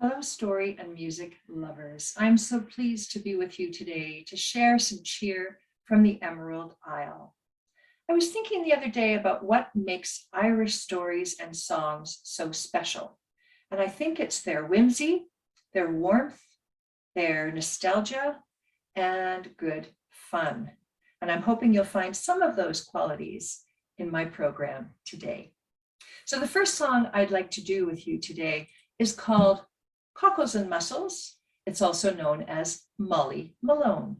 Hello, story and music lovers. I'm so pleased to be with you today to share some cheer from the Emerald Isle. I was thinking the other day about what makes Irish stories and songs so special. And I think it's their whimsy, their warmth, their nostalgia, and good fun. And I'm hoping you'll find some of those qualities in my program today. So the first song I'd like to do with you today is called Cockles and Mussels. It's also known as Molly Malone.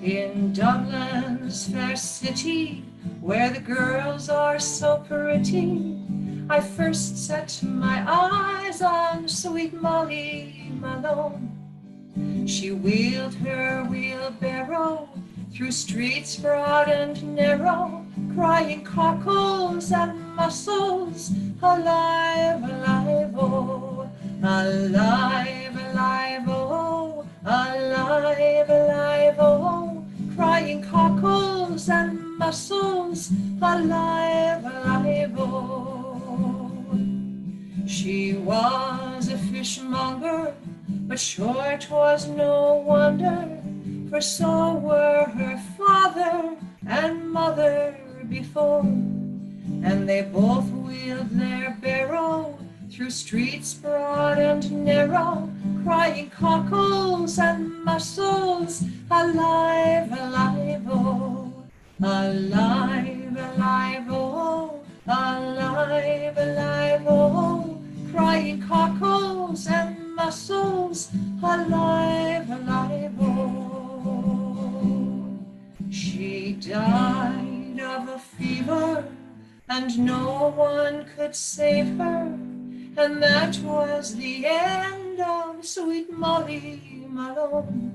In Dublin's fair city, where the girls are so pretty, I first set my eyes on sweet Molly Malone. She wheeled her wheelbarrow through streets broad and narrow, crying cockles and mussels, alive, alive, oh, alive, alive, oh, alive, alive, oh, crying cockles and mussels, alive, alive, oh. She was a fishmonger, but sure 'twas no wonder, for so were her father and mother before, and they both wheeled their barrow through streets broad and narrow, crying cockles and mussels, alive, alive, oh, alive, alive, oh, alive, alive, oh, crying cockles and mussels, alive, alive, oh. She died of a fever, and no one could save her, and that was the end of sweet Molly Malone.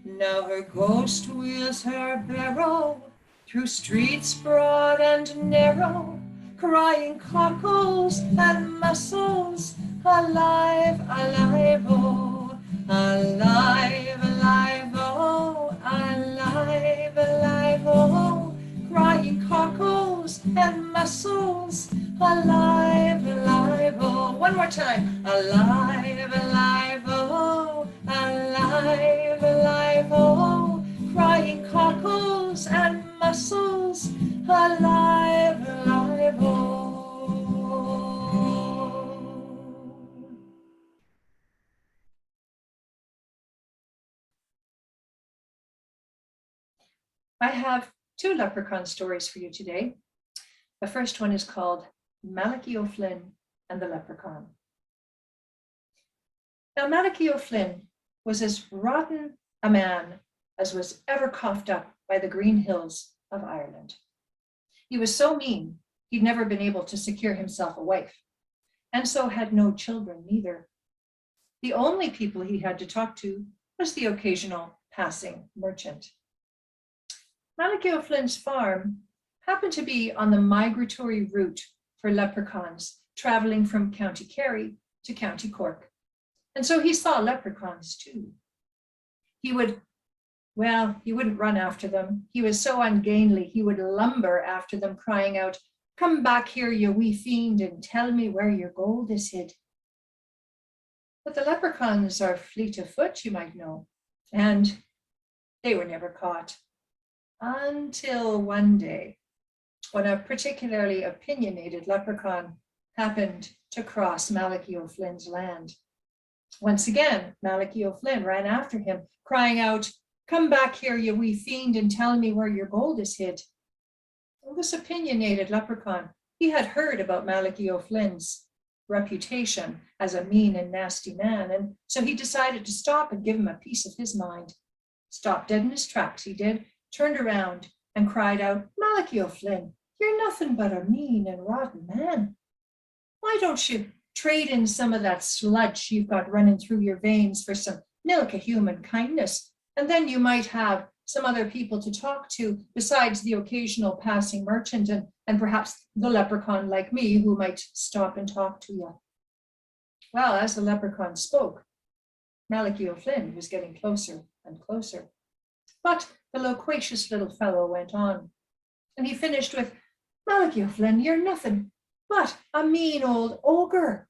Now her ghost wheels her barrow through streets broad and narrow, crying cockles and mussels, alive, alive, oh, alive, alive, oh, alive, alive, oh, crying cockles and mussels, alive, alive, oh. One more time, alive, alive, oh, alive, alive, oh, crying cockles and mussels, alive, alive, oh. I have two leprechaun stories for you today. The first one is called Malachy O'Flynn and the Leprechaun. Now, Malachy O'Flynn was as rotten a man as was ever coughed up by the green hills of Ireland. He was so mean, he'd never been able to secure himself a wife, and so had no children neither. The only people he had to talk to was the occasional passing merchant. Malachy O'Flynn's farm happened to be on the migratory route for leprechauns traveling from County Kerry to County Cork. And so he saw leprechauns too. He wouldn't run after them. He was so ungainly, he would lumber after them, crying out, "Come back here, you wee fiend, and tell me where your gold is hid." But the leprechauns are fleet of foot, you might know, and they were never caught. Until one day, when a particularly opinionated leprechaun happened to cross Malachy O'Flynn's land. Once again, Malachy O'Flynn ran after him, crying out, "Come back here, you wee fiend, and tell me where your gold is hid." Well, this opinionated leprechaun, he had heard about Malachy O'Flynn's reputation as a mean and nasty man, and so he decided to stop and give him a piece of his mind. Stopped dead in his tracks, he did, turned around and cried out, "Malachy O'Flynn, you're nothing but a mean and rotten man. Why don't you trade in some of that sludge you've got running through your veins for some milk of human kindness, and then you might have some other people to talk to besides the occasional passing merchant and perhaps the leprechaun like me who might stop and talk to you." Well, as the leprechaun spoke, Malachy O'Flynn was getting closer and closer. But the loquacious little fellow went on. And he finished with, Malachy O'Flynn, you're nothing but a mean old ogre.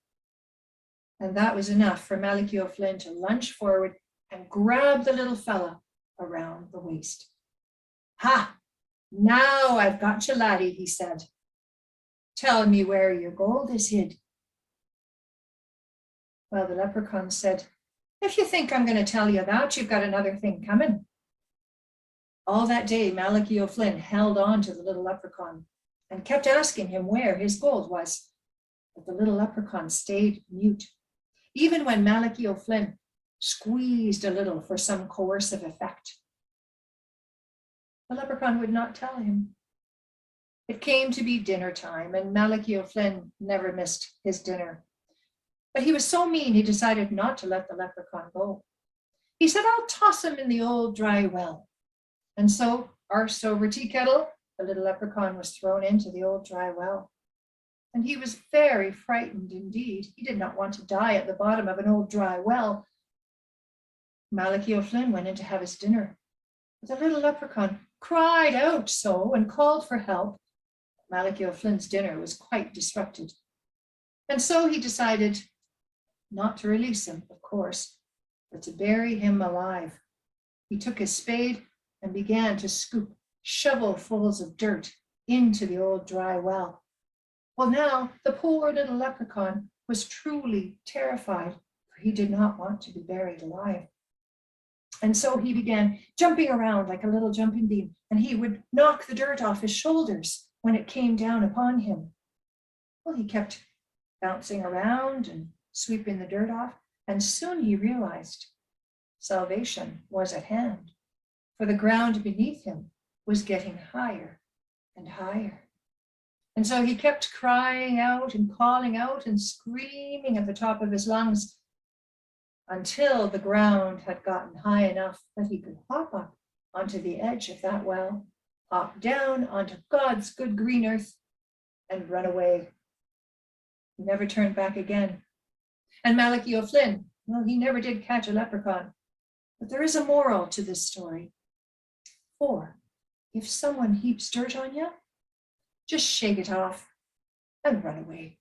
And that was enough for Malachy O'Flynn to lunge forward and grab the little fella around the waist. Ha! Now I've got you, laddie, he said. Tell me where your gold is hid. Well, the leprechaun said, if you think I'm going to tell you that, you've got another thing coming. All that day, Malachy O'Flynn held on to the little leprechaun and kept asking him where his gold was. But the little leprechaun stayed mute. Even when Malachy O'Flynn squeezed a little for some coercive effect, the leprechaun would not tell him. It came to be dinner time, and Malachy O'Flynn never missed his dinner. But he was so mean, he decided not to let the leprechaun go. He said, I'll toss him in the old dry well. And so, arsed over tea kettle, the little leprechaun was thrown into the old dry well. And he was very frightened indeed. He did not want to die at the bottom of an old dry well. Malachy O'Flynn went in to have his dinner. But the little leprechaun cried out so and called for help. Malachy O'Flynn's dinner was quite disrupted. And so he decided not to release him, of course, but to bury him alive. He took his spade and began to scoop shovelfuls of dirt into the old dry well. Well, now the poor little leprechaun was truly terrified, for he did not want to be buried alive. And so he began jumping around like a little jumping bean, and he would knock the dirt off his shoulders when it came down upon him. Well, he kept bouncing around and sweeping the dirt off, and soon he realized salvation was at hand, for the ground beneath him was getting higher and higher. And so he kept crying out and calling out and screaming at the top of his lungs until the ground had gotten high enough that he could hop up onto the edge of that well, hop down onto God's good green earth, and run away. He never turned back again. And Malachy O'Flynn, well, he never did catch a leprechaun. But there is a moral to this story. For if someone heaps dirt on you, just shake it off and run away.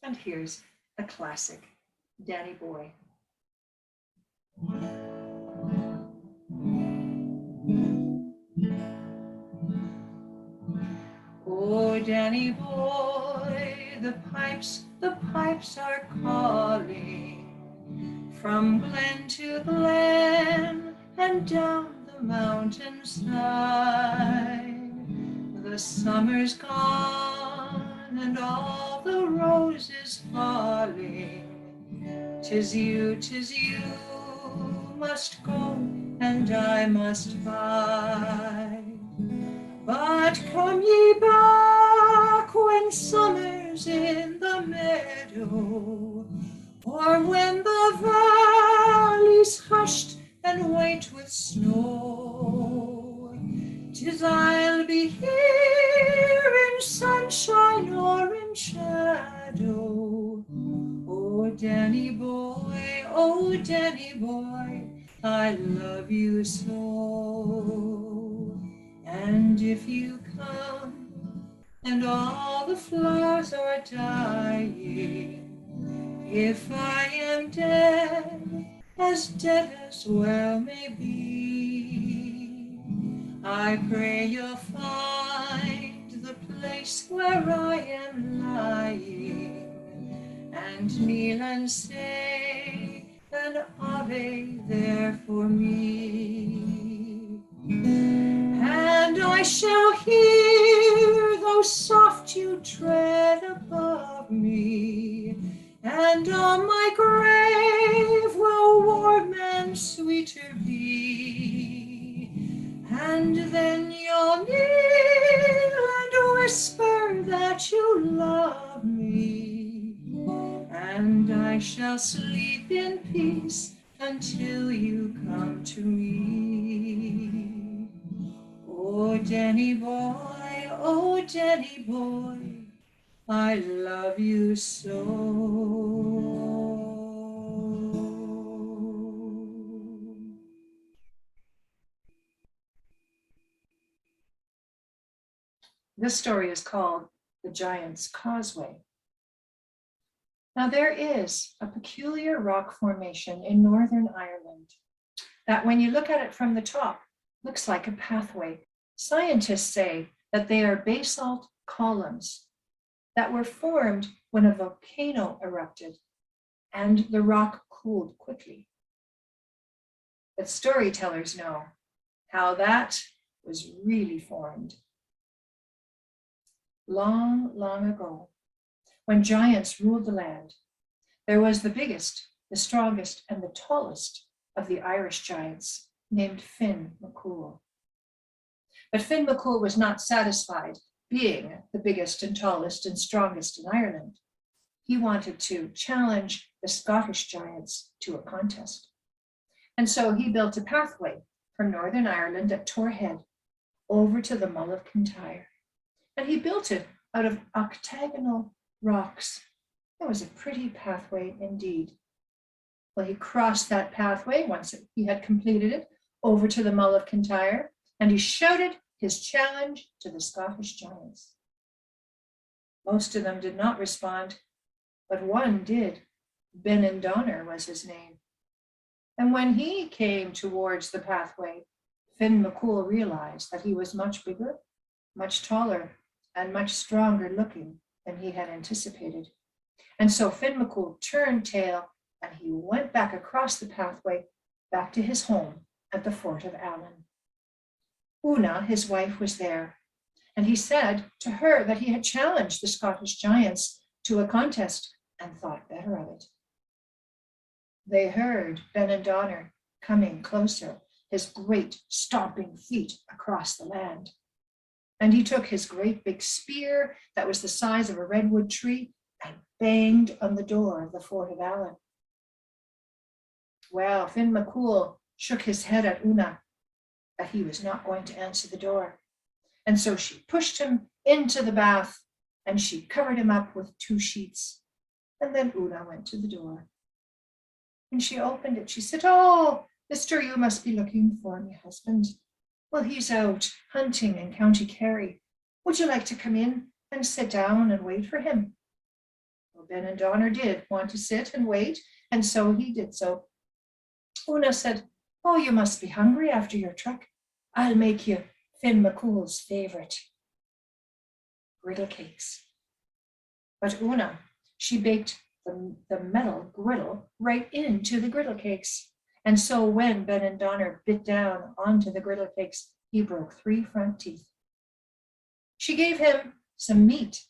And here's a classic, Danny Boy. Oh, Danny boy, the pipes are calling from glen to glen and down the mountainside. The summer's gone and all the roses falling. 'Tis you must go and I must bide. But come ye back when summer's in the meadow, or when the valley's hushed and white with snow. 'Tis I'll be here in sunshine or in shadow. Oh, Danny boy, I love you so. And if you come and all the flowers are dying, if I am dead as well may be, I pray you'll find the place where I am lying, and kneel and say an Ave there for me. And I shall hear, though soft you tread above me, and on my grave will warm and sweeter be. And then you'll kneel and whisper that you love me, and I shall sleep in peace until you come to me. Oh, Danny boy, I love you so. This story is called The Giant's Causeway. Now, there is a peculiar rock formation in Northern Ireland that, when you look at it from the top, looks like a pathway. Scientists say that they are basalt columns that were formed when a volcano erupted and the rock cooled quickly. But storytellers know how that was really formed. Long, long ago, when giants ruled the land, there was the biggest, the strongest, and the tallest of the Irish giants, named Finn McCool. But Finn McCool was not satisfied being the biggest and tallest and strongest in Ireland. He wanted to challenge the Scottish giants to a contest. And so he built a pathway from Northern Ireland at Torhead over to the Mull of Kintyre. And he built it out of octagonal rocks. It was a pretty pathway indeed. Well, he crossed that pathway once he had completed it over to the Mull of Kintyre, and he shouted his challenge to the Scottish giants. Most of them did not respond, but one did. Benandonner was his name. And when he came towards the pathway, Finn McCool realized that he was much bigger, much taller, and much stronger looking than he had anticipated. And so Finn McCool turned tail and he went back across the pathway back to his home at the Fort of Allen. Una, his wife, was there, and he said to her that he had challenged the Scottish giants to a contest and thought better of it. They heard Benandonner coming closer, his great stomping feet across the land. And he took his great big spear that was the size of a redwood tree and banged on the door of the Fort of Allen. Well, Finn McCool shook his head at Una, but he was not going to answer the door. And so she pushed him into the bath and she covered him up with 2 sheets. And then Una went to the door. When she opened it, she said, "Oh, Mister, you must be looking for me husband. Well, he's out hunting in County Kerry. Would you like to come in and sit down and wait for him?" Well, Benandonner did want to sit and wait, and so he did so. Una said, "Oh, you must be hungry after your trek. I'll make you Finn McCool's favorite griddle cakes." But Una, she baked the metal griddle right into the griddle cakes. And so when Benandonner bit down onto the griddle cakes, he broke 3 front teeth. She gave him some meat,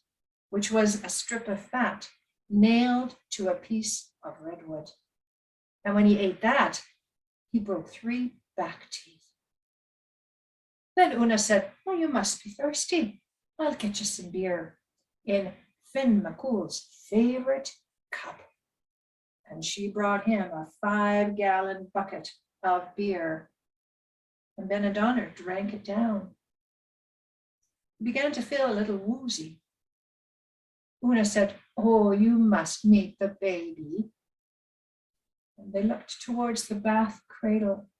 which was a strip of fat nailed to a piece of redwood. And when he ate that, he broke 3 back teeth. Then Una said, "Oh, you must be thirsty. I'll get you some beer in Finn McCool's favorite cup." And she brought him a 5-gallon bucket of beer. And Benandonner drank it down. He began to feel a little woozy. Una said, "Oh, you must meet the baby." And they looked towards the bath cradle,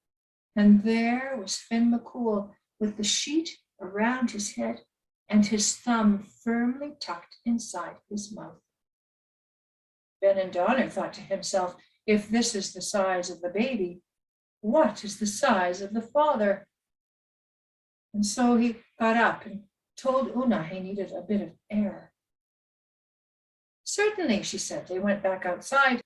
and there was Finn McCool with the sheet around his head and his thumb firmly tucked inside his mouth. Benandonner thought to himself, if this is the size of the baby, what is the size of the father? And so he got up and told Una he needed a bit of air. "Certainly," she said. They went back outside,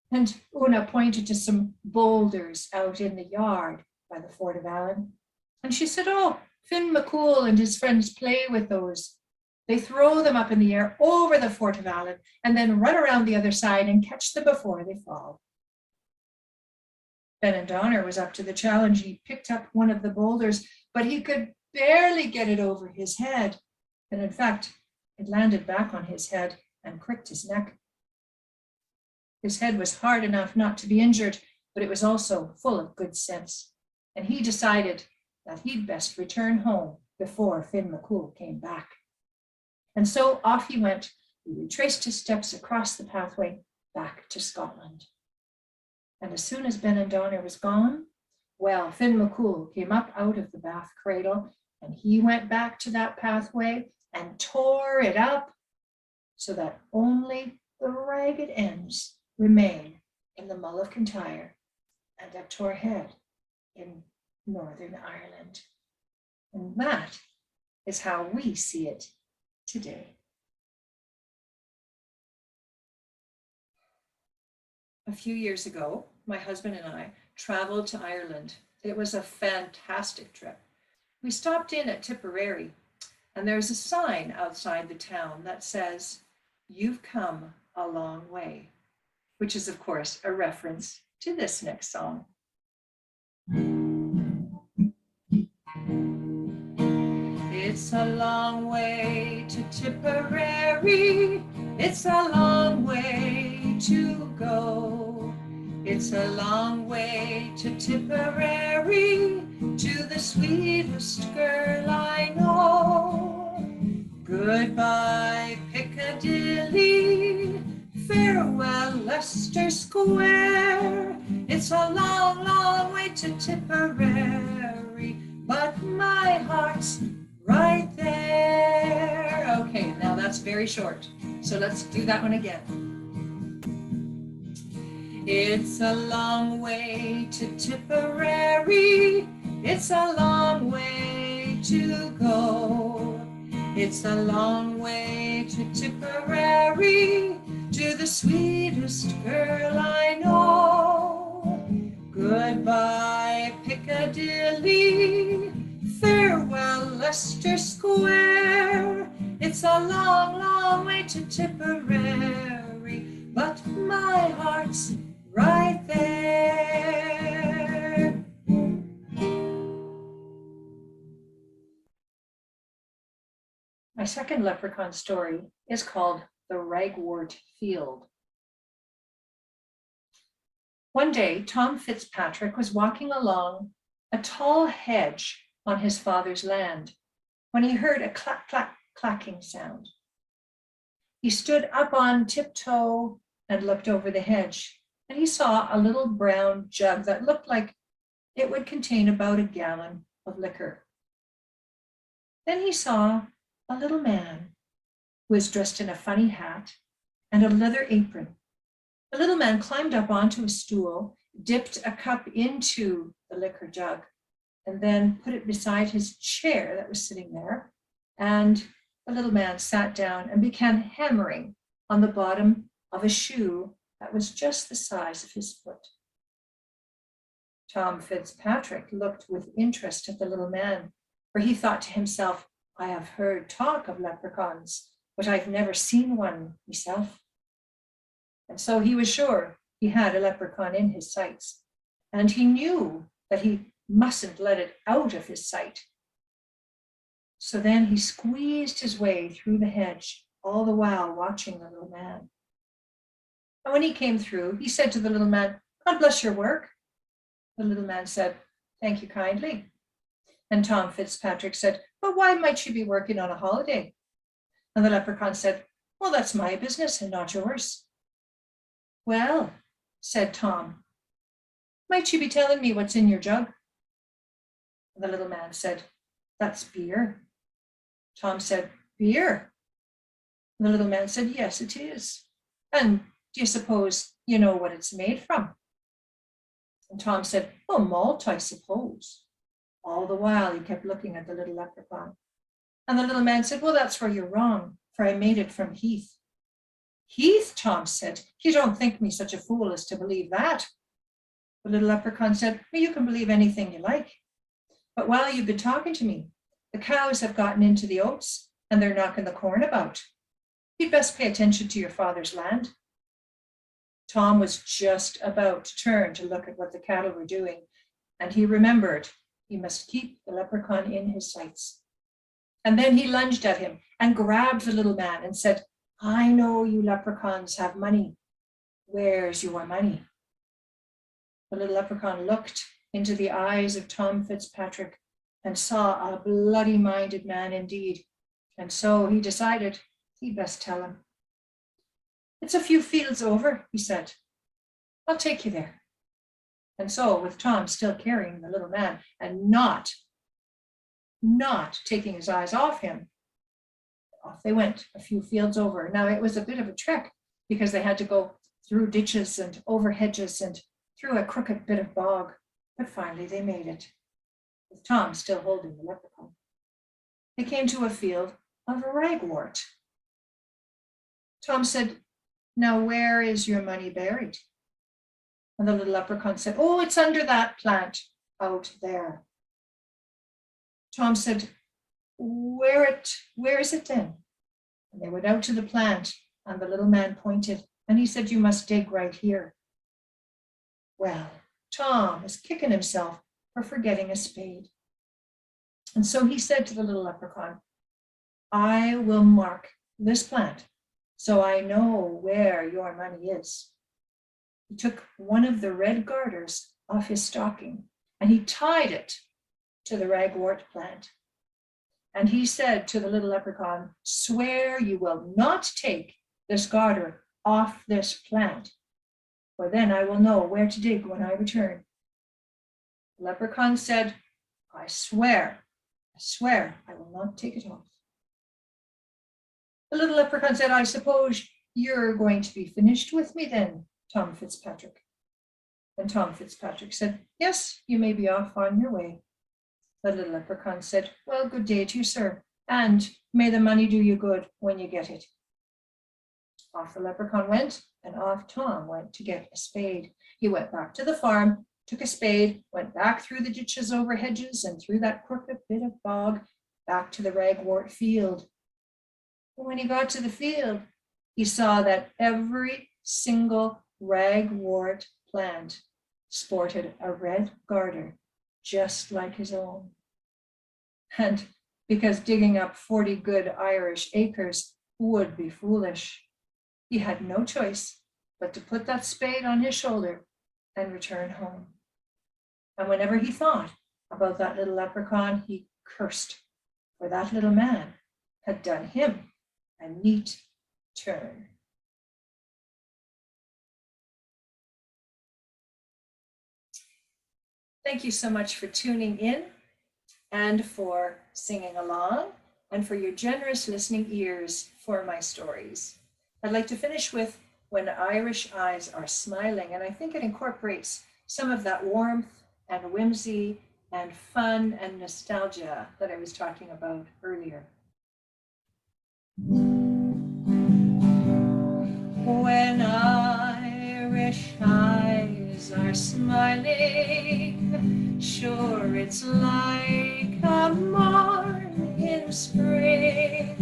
and Una pointed to some boulders out in the yard by the Fort of Allen. And she said, "Oh, Finn McCool and his friends play with those. They throw them up in the air over the Fort of Allen and then run around the other side and catch them before they fall." Benandonner was up to the challenge. He picked up one of the boulders, but he could barely get it over his head. And in fact, it landed back on his head and cricked his neck. His head was hard enough not to be injured, but it was also full of good sense. And he decided that he'd best return home before Finn McCool came back. And so off he went. He retraced his steps across the pathway back to Scotland. And as soon as Benandonner was gone, well, Finn McCool came up out of the bath cradle, and he went back to that pathway, and tore it up so that only the ragged ends remain in the Mull of Kintyre and at Torhead in Northern Ireland. And that is how we see it today. A few years ago, my husband and I traveled to Ireland. It was a fantastic trip. We stopped in at Tipperary, and there's a sign outside the town that says, "You've come a long way," which is, of course, a reference to this next song. It's a long way to Tipperary. It's a long way to go. It's a long way to Tipperary, to the sweetest girl I know. Goodbye, Piccadilly. Farewell, Leicester Square. It's a long, long way to Tipperary, but my heart's right there. Okay, now that's very short. So let's do that one again. It's a long way to Tipperary. It's a long way to go. It's a long way to Tipperary, to the sweetest girl I know. Goodbye, Piccadilly. Farewell, Leicester Square. It's a long, long way to Tipperary, but my heart's right there. My second leprechaun story is called The Ragwort Field. One day, Tom Fitzpatrick was walking along a tall hedge on his father's land when he heard a clack, clack, clacking sound. He stood up on tiptoe and looked over the hedge, and he saw a little brown jug that looked like it would contain about a gallon of liquor. Then he saw a little man who was dressed in a funny hat and a leather apron. The little man climbed up onto a stool, dipped a cup into the liquor jug, and then put it beside his chair that was sitting there. And the little man sat down and began hammering on the bottom of a shoe that was just the size of his foot. Tom Fitzpatrick looked with interest at the little man, for he thought to himself, "I have heard talk of leprechauns, but I've never seen one myself." And so he was sure he had a leprechaun in his sights, and he knew that he mustn't let it out of his sight. So then he squeezed his way through the hedge, all the while watching the little man. And when he came through, he said to the little man, "God bless your work." The little man said, "Thank you kindly." And Tom Fitzpatrick said, "But why might you be working on a holiday?" And the leprechaun said, "Well, that's my business and not yours." "Well," said Tom, "might you be telling me what's in your jug?" And the little man said, "That's beer." Tom said, "Beer?" And the little man said, "Yes, it is. And do you suppose you know what it's made from?" And Tom said, "Oh, malt, I suppose." All the while he kept looking at the little leprechaun. And the little man said, "Well, that's where you're wrong, for I made it from heath." "Heath?" Tom said. "You don't think me such a fool as to believe that." The little leprechaun said, "Well, you can believe anything you like. But while you've been talking to me, the cows have gotten into the oats and they're knocking the corn about. You'd best pay attention to your father's land." Tom was just about to turn to look at what the cattle were doing, and he remembered he must keep the leprechaun in his sights. And then he lunged at him and grabbed the little man and said, "I know you leprechauns have money. Where's your money?" The little leprechaun looked into the eyes of Tom Fitzpatrick and saw a bloody-minded man indeed. And so he decided he'd best tell him. "It's a few fields over," he said. "I'll take you there." And so, with Tom still carrying the little man and not taking his eyes off him, Off they went a few fields over. Now it was a bit of a trek because they had to go through ditches and over hedges and through a crooked bit of bog, but finally they made it, with Tom still holding the leprechaun. They came to a field of ragwort. Tom said, "Now where is your money buried?" And the little leprechaun said, "Oh, it's under that plant out there." Tom said, where is it then?" And they went out to the plant, and the little man pointed, and he said, "You must dig right here." Well, Tom was kicking himself for forgetting a spade. And so he said to the little leprechaun, "I will mark this plant so I know where your money is." He took one of the red garters off his stocking and he tied it to the ragwort plant. And he said to the little leprechaun, "Swear you will not take this garter off this plant, for then I will know where to dig when I return." The leprechaun said, I swear I will not take it off." The little leprechaun said, "I suppose you're going to be finished with me then, Tom Fitzpatrick." And Tom Fitzpatrick said, "Yes, you may be off on your way." The little leprechaun said, "Well, good day to you, sir, and may the money do you good when you get it." Off the leprechaun went, and off Tom went to get a spade. He went back to the farm, took a spade, went back through the ditches over hedges and through that crooked bit of bog, back to the ragwort field. And when he got to the field, he saw that every single ragwort plant sported a red garter, just like his own. And because digging up 40 good Irish acres would be foolish, he had no choice but to put that spade on his shoulder and return home. And whenever he thought about that little leprechaun, he cursed, for that little man had done him a neat turn. Thank you so much for tuning in and for singing along and for your generous listening ears for my stories. I'd like to finish with "When Irish Eyes Are Smiling," and I think it incorporates some of that warmth and whimsy and fun and nostalgia that I was talking about earlier. When Irish eyes are smiling, sure it's like a morn in spring.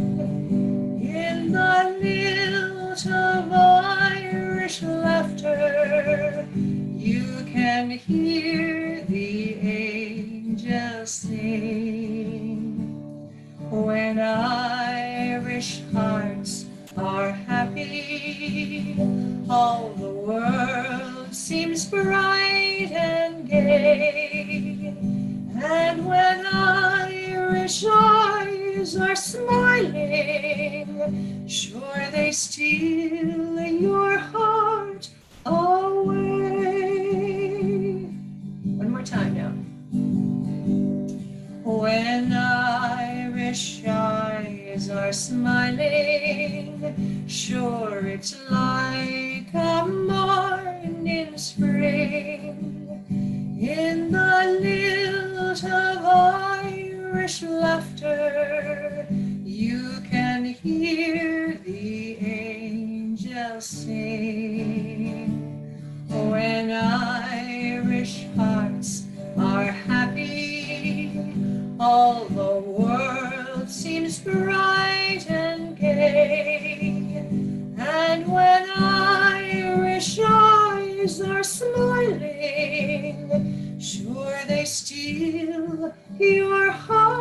In the lilt of Irish laughter, you can hear the angels sing. When Irish hearts are happy, all the world seems bright and gay. And when Irish eyes are smiling, sure they steal your heart away. One more time now. When Irish eyes are smiling, sure it's like a morn in spring. In the lilt of Irish laughter, you can hear the angels sing. When Irish hearts are happy, all the world seems bright and gay. And when Irish eyes are smiling, sure they steal your heart